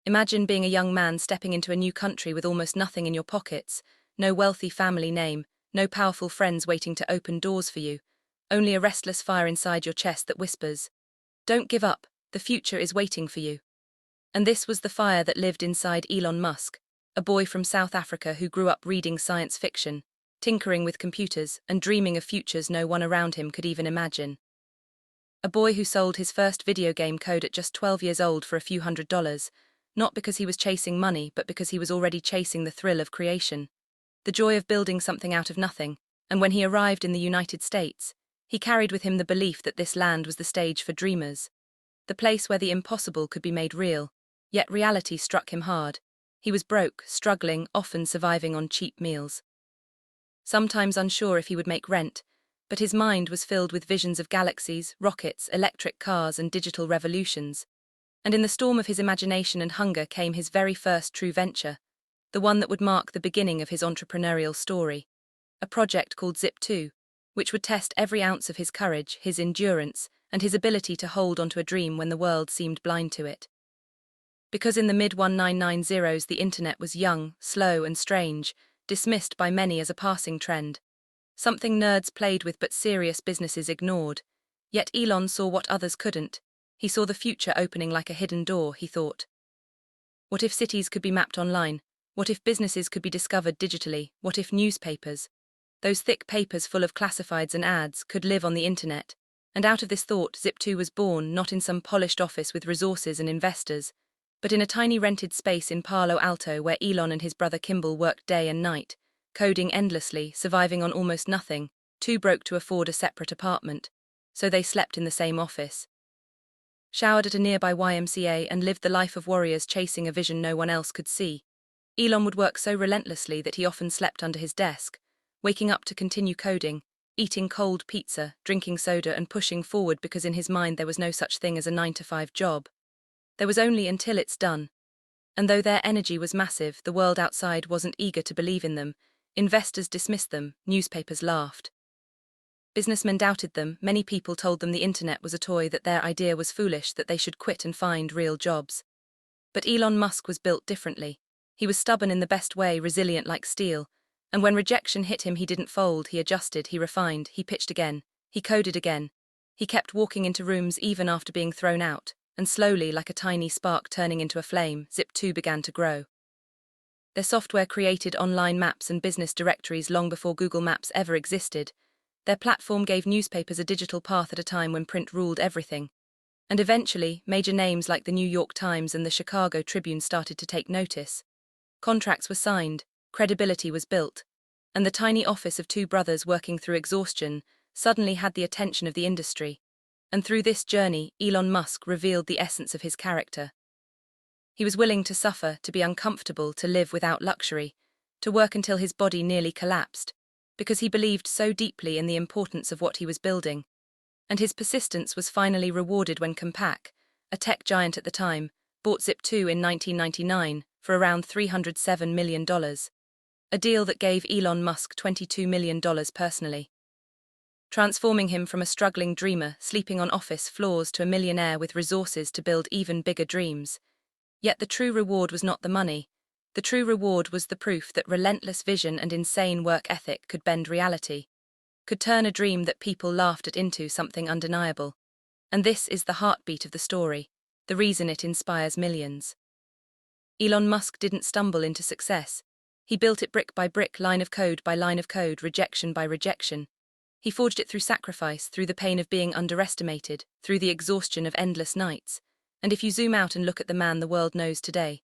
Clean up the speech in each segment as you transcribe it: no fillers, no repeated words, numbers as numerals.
Imagine being a young man stepping into a new country with almost nothing in your pockets, no wealthy family name, no powerful friends waiting to open doors for you, only a restless fire inside your chest that whispers, "Don't give up, the future is waiting for you." And this was the fire that lived inside Elon Musk, a boy from South Africa who grew up reading science fiction, tinkering with computers, and dreaming of futures no one around him could even imagine. A boy who sold his first video game code at just 12 years old for a few $100s, not because he was chasing money but because he was already chasing the thrill of creation, the joy of building something out of nothing. And when he arrived in the United States, he carried with him the belief that this land was the stage for dreamers, the place where the impossible could be made real. Yet reality struck him hard. He was broke, struggling, often surviving on cheap meals. Sometimes unsure if he would make rent, but his mind was filled with visions of galaxies, rockets, electric cars, and digital revolutions. And in the storm of his imagination and hunger came his very first true venture, the one that would mark the beginning of his entrepreneurial story, a project called Zip2, which would test every ounce of his courage, his endurance, and his ability to hold onto a dream when the world seemed blind to it. Because in the mid-1990s the internet was young, slow, and strange, dismissed by many as a passing trend, something nerds played with but serious businesses ignored. Yet Elon saw what others couldn't. He saw the future opening like a hidden door, he thought. What if cities could be mapped online? What if businesses could be discovered digitally? What if newspapers, those thick papers full of classifieds and ads, could live on the internet? And out of this thought, Zip2 was born, not in some polished office with resources and investors, but in a tiny rented space in Palo Alto where Elon and his brother Kimbal worked day and night, coding endlessly, surviving on almost nothing, too broke to afford a separate apartment, so they slept in the same office, showered at a nearby YMCA, and lived the life of warriors chasing a vision no one else could see. Elon would work so relentlessly that he often slept under his desk, waking up to continue coding, eating cold pizza, drinking soda, and pushing forward because in his mind there was no such thing as a 9-to-5 job. There was only until it's done. And though their energy was massive, the world outside wasn't eager to believe in them. Investors dismissed them, newspapers laughed. Businessmen doubted them, many people told them the internet was a toy, that their idea was foolish, that they should quit and find real jobs. But Elon Musk was built differently. He was stubborn in the best way, resilient like steel. And when rejection hit him, he didn't fold, he adjusted, he refined, he pitched again, he coded again. He kept walking into rooms even after being thrown out. And slowly, like a tiny spark turning into a flame, Zip2 began to grow. Their software created online maps and business directories long before Google Maps ever existed. Their platform gave newspapers a digital path at a time when print ruled everything. And eventually, major names like the New York Times and the Chicago Tribune started to take notice. Contracts were signed, credibility was built, and the tiny office of two brothers working through exhaustion suddenly had the attention of the industry. And through this journey, Elon Musk revealed the essence of his character. He was willing to suffer, to be uncomfortable, to live without luxury, to work until his body nearly collapsed, because he believed so deeply in the importance of what he was building. And his persistence was finally rewarded when Compaq, a tech giant at the time, bought Zip2 in 1999 for around $307 million, a deal that gave Elon Musk $22 million personally, transforming him from a struggling dreamer sleeping on office floors to a millionaire with resources to build even bigger dreams. Yet the true reward was not the money. The true reward was the proof that relentless vision and insane work ethic could bend reality, could turn a dream that people laughed at into something undeniable. And this is the heartbeat of the story, the reason it inspires millions. Elon Musk didn't stumble into success. He built it brick by brick, line of code by line of code, rejection by rejection. He forged it through sacrifice, through the pain of being underestimated, through the exhaustion of endless nights. And if you zoom out and look at the man the world knows today,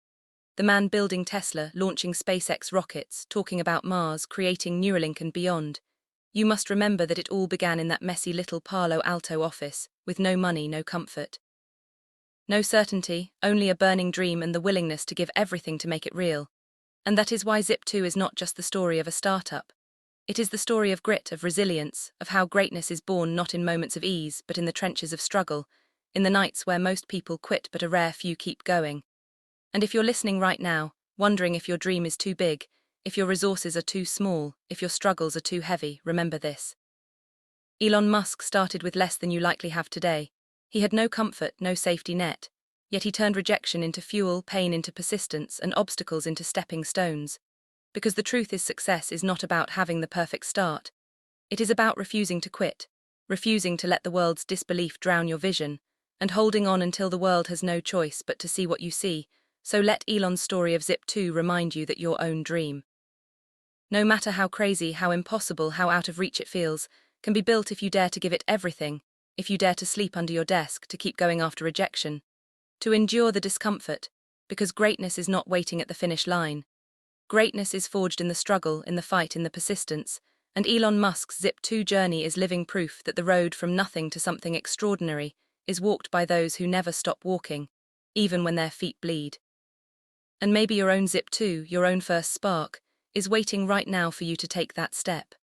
the man building Tesla, launching SpaceX rockets, talking about Mars, creating Neuralink and beyond, you must remember that it all began in that messy little Palo Alto office, with no money, no comfort, no certainty, only a burning dream and the willingness to give everything to make it real. And that is why Zip2 is not just the story of a startup. It is the story of grit, of resilience, of how greatness is born not in moments of ease, but in the trenches of struggle, in the nights where most people quit but a rare few keep going. And if you're listening right now, wondering if your dream is too big, if your resources are too small, if your struggles are too heavy, remember this. Elon Musk started with less than you likely have today. He had no comfort, no safety net. Yet he turned rejection into fuel, pain into persistence, and obstacles into stepping stones. Because the truth is, success is not about having the perfect start. It is about refusing to quit, refusing to let the world's disbelief drown your vision, and holding on until the world has no choice but to see what you see. So let Elon's story of Zip2 remind you that your own dream, no matter how crazy, how impossible, how out of reach it feels, can be built if you dare to give it everything, if you dare to sleep under your desk, to keep going after rejection, to endure the discomfort, because greatness is not waiting at the finish line. Greatness is forged in the struggle, in the fight, in the persistence, and Elon Musk's Zip2 journey is living proof that the road from nothing to something extraordinary is walked by those who never stop walking, even when their feet bleed. And maybe your own Zip2, your own first spark, is waiting right now for you to take that step.